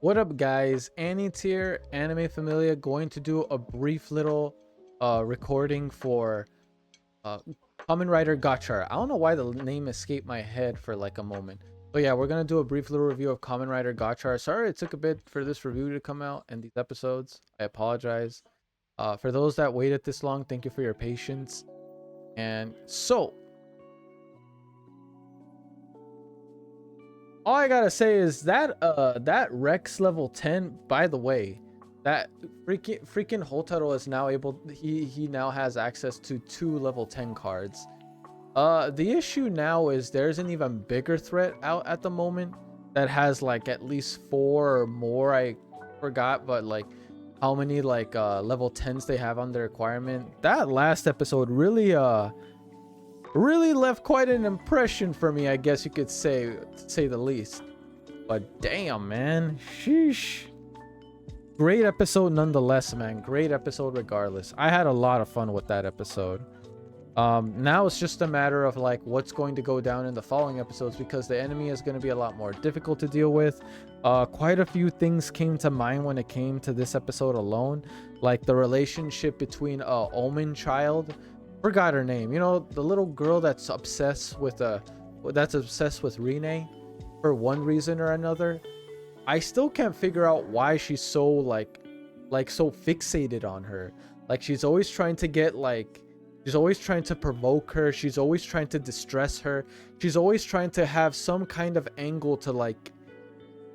What up, guys? Annie Tier, Anime Familia, going to do a brief little recording for uh, Kamen Rider Gotchard. I don't know why the name escaped my head for like a moment. But yeah, we're going to do a brief little review of Kamen Rider Gotchard. Sorry it took a bit for this review to come out and these episodes. I apologize. For those that waited this long, thank you for your patience. And so, all I gotta say is that that Rex level 10, by the way, that freaking Hotaro is now able, he now has access to 2 level 10 cards. The issue now is there's an even bigger threat out at the moment that has like at least 4 or more. I forgot, but like how many like level 10s they have on the requirement. That last episode really left quite an impression for me, I guess you could say, to say the least. But damn, man, sheesh. Great episode nonetheless, man. Great episode regardless. I had a lot of fun with that episode. Now it's just a matter of like what's going to go down in the following episodes, because the enemy is going to be a lot more difficult to deal with. Quite a few things came to mind when it came to this episode alone, like the relationship between Omen child, forgot her name, you know, the little girl that's obsessed with Rine for one reason or another. I still can't figure out why she's so like so fixated on her. Like she's always trying to get like, she's always trying to provoke her, she's always trying to distress her, she's always trying to have some kind of angle to like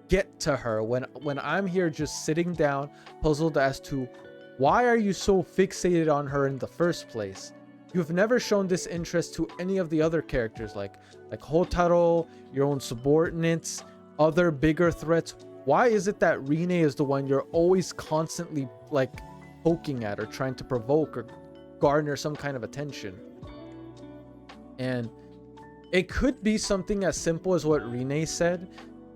get to her, when I'm here just sitting down puzzled as to why are you so fixated on her in the first place. You've never shown this interest to any of the other characters, like Hotaro, your own subordinates, other bigger threats. Why is it that Rine is the one you're always constantly like poking at or trying to provoke or garner some kind of attention? And it could be something as simple as what Rine said,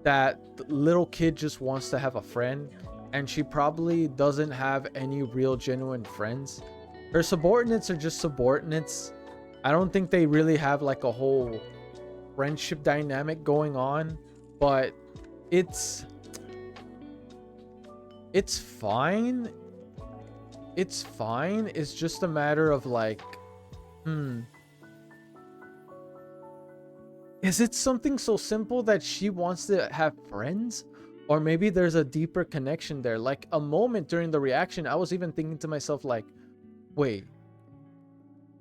that the little kid just wants to have a friend, and she probably doesn't have any real genuine friends. Her subordinates are just subordinates. I don't think they really have like a whole friendship dynamic going on, but it's fine. It's fine. It's just a matter of like, is it something so simple that she wants to have friends? Or maybe there's a deeper connection there. Like a moment during the reaction, I was even thinking to myself like, wait,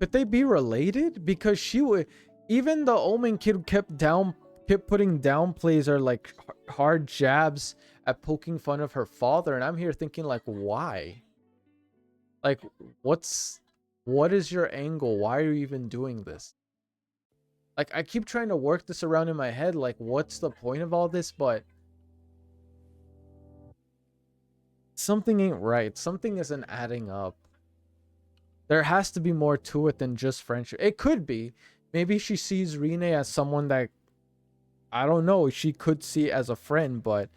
could they be related? Because she would, even the Omen kid kept putting downplays or like hard jabs at poking fun of her father, and I'm here thinking like, why? Like, what is your angle? Why are you even doing this? Like, I keep trying to work this around in my head, like what's the point of all this? But something ain't right. Something isn't adding up. There has to be more to it than just friendship. It could be. Maybe she sees Rine as someone that, I don't know, she could see as a friend, but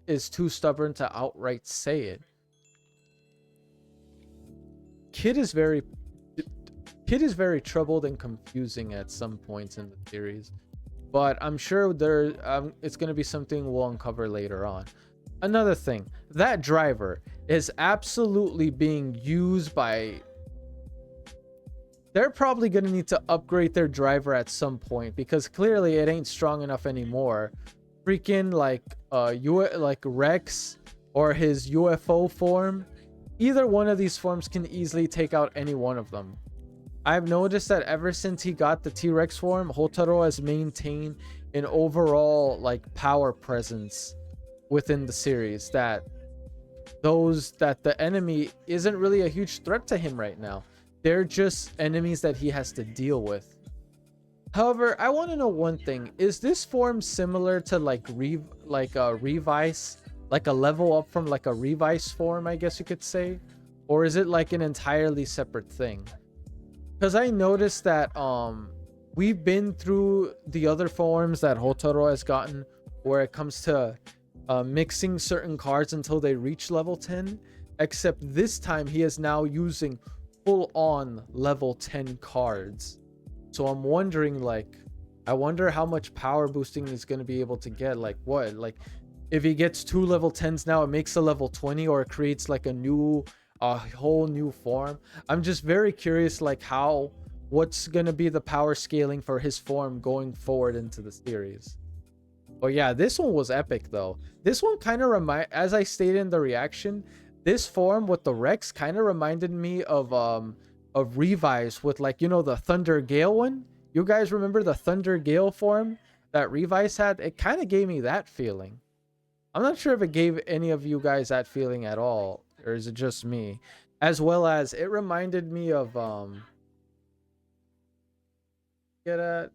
is too stubborn to outright say it. Kid is very troubled and confusing at some points in the series, but I'm sure it's going to be something we'll uncover later on. Another thing, that driver is absolutely being used by... They're probably going to need to upgrade their driver at some point, because clearly it ain't strong enough anymore. Freaking like Rex or his UFO form, either one of these forms can easily take out any one of them. I've noticed that ever since he got the T-Rex form, Hotaro has maintained an overall like power presence within the series, that the enemy isn't really a huge threat to him right now. They're just enemies that he has to deal with. However, I want to know one thing. Is this form similar to like a Revice, like a level up from like a Revice form, I guess you could say? Or is it like an entirely separate thing? Because I noticed that we've been through the other forms that Hotaro has gotten, where it comes to mixing certain cards until they reach level 10, except this time he is now using full-on level 10 cards. So I'm wondering, like, I wonder how much power boosting is going to be able to get. Like, what, like, if he gets 2 level 10s now, it makes a level 20, or it creates like a whole new form. I'm just very curious, like what's gonna be the power scaling for his form going forward into the series. But yeah, this one was epic though. This one kind of as I stated in the reaction, this form with the Rex kind of reminded me of Revice with, like, you know, the Thunder Gale one. You guys remember the Thunder Gale form that Revice had? It kind of gave me that feeling. I'm not sure if it gave any of you guys that feeling at all, or is it just me? As well as it reminded me of get at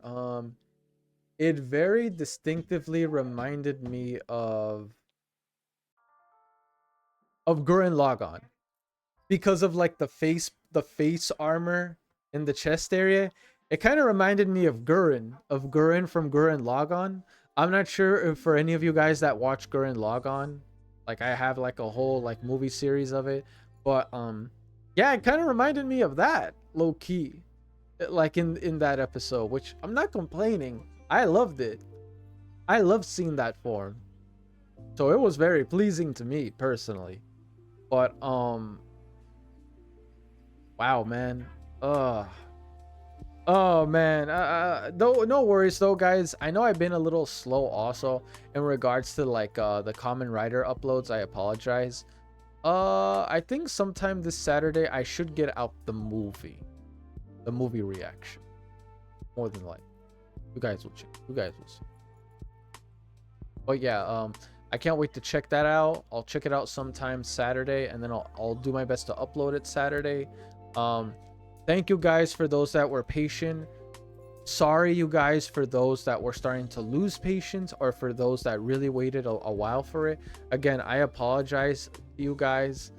it very distinctively reminded me of Gurren Lagann, because of like the face armor in the chest area. It kind of reminded me of Gurren from Gurren Lagann. I'm not sure if for any of you guys that watch Gurren Lagann, like I have like a whole like movie series of it, but yeah, it kind of reminded me of that low key, like in that episode, which I'm not complaining. I loved it. I loved seeing that form. So it was very pleasing to me personally. But wow, man. Oh man. No worries though, guys. I know I've been a little slow also in regards to like the Kamen Rider uploads. I apologize. I think sometime this Saturday I should get out the movie reaction. More than likely. You guys will check. You guys will see. But yeah, I can't wait to check that out. I'll check it out sometime Saturday, and then I'll do my best to upload it Saturday. Thank you guys for those that were patient. Sorry, you guys, for those that were starting to lose patience, or for those that really waited a while for it. Again, I apologize to you guys.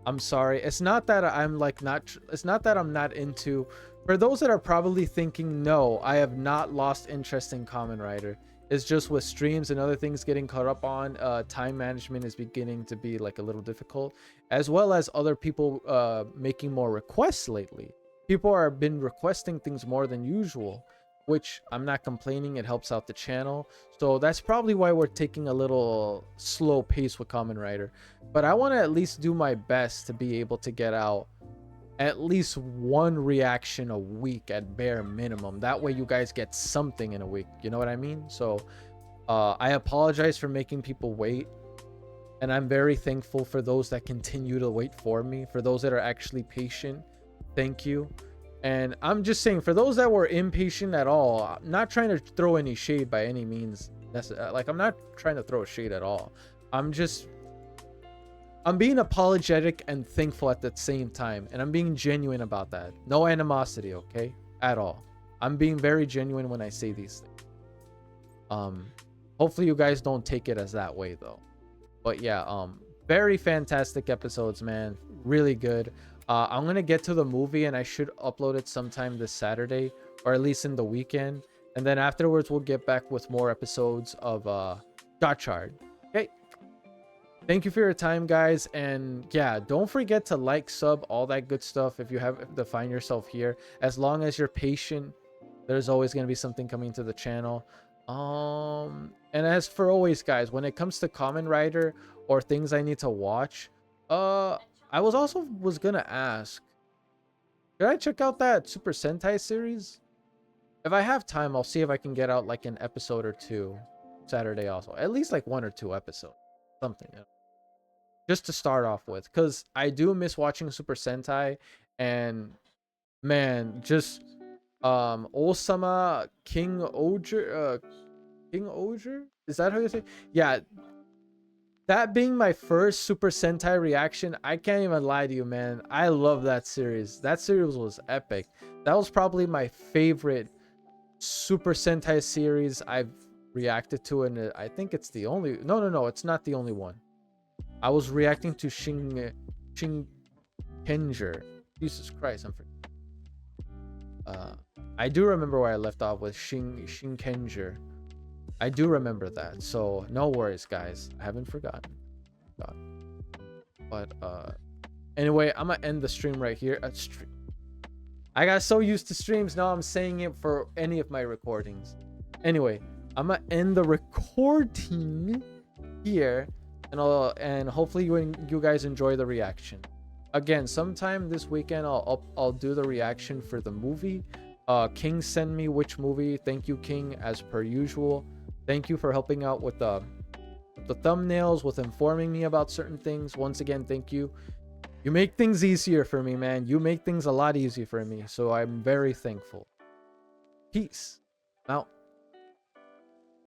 I'm sorry. It's not that I'm like not. It's not that I'm not into. For those that are probably thinking, no, I have not lost interest in Kamen Rider. It's just with streams and other things getting caught up on, time management is beginning to be like a little difficult, as well as other people making more requests lately. People are been requesting things more than usual, which I'm not complaining. It helps out the channel. So that's probably why we're taking a little slow pace with Kamen Rider. But I want to at least do my best to be able to get out at least one reaction a week at bare minimum. That way you guys get something in a week. You know what I mean? So I apologize for making people wait. And I'm very thankful for those that continue to wait for me. For those that are actually patient, thank you. And I'm just saying, for those that were impatient at all, I'm not trying to throw any shade by any means. Like, I'm not trying to throw shade at all. I'm being apologetic and thankful at the same time, and I'm being genuine about that. No animosity, okay? At all. I'm being very genuine when I say these things. Hopefully you guys don't take it as that way though. But yeah, very fantastic episodes, man. Really good. I'm gonna get to the movie, and I should upload it sometime this Saturday, or at least in the weekend. And then afterwards we'll get back with more episodes of Gotchard. Okay. Thank you for your time, guys. And yeah, don't forget to like, sub, all that good stuff if you have to find yourself here. As long as you're patient, there's always going to be something coming to the channel. And as for always, guys, when it comes to Kamen Rider or things I need to watch, I was gonna ask, should I check out that Super Sentai series? If I have time, I'll see if I can get out like an episode or two Saturday also. At least like 1 or 2 episodes. Something, you know? Just to start off with, because I do miss watching Super Sentai. And man, just Osama King Oger, is that how you say? Yeah, that being my first Super Sentai reaction, I can't even lie to you, man. I love that series. That series was epic. That was probably my favorite Super Sentai series I've reacted to, and I think it's the only. No, it's not the only one. I was reacting to Shin Kenger. Jesus Christ, I'm forgetting. I do remember where I left off with Shin Kenger. I do remember that, so no worries, guys. I haven't forgotten. But anyway, I'm gonna end the stream right here. I got so used to streams, now I'm saying it for any of my recordings. Anyway, I'm gonna end the recording here, and hopefully you guys enjoy the reaction. Again, sometime this weekend I'll do the reaction for the movie. King send me which movie. Thank you, King, as per usual. Thank you for helping out with the thumbnails, with informing me about certain things. Once again, thank you. You make things easier for me, man. You make things a lot easier for me, so I'm very thankful. Peace out.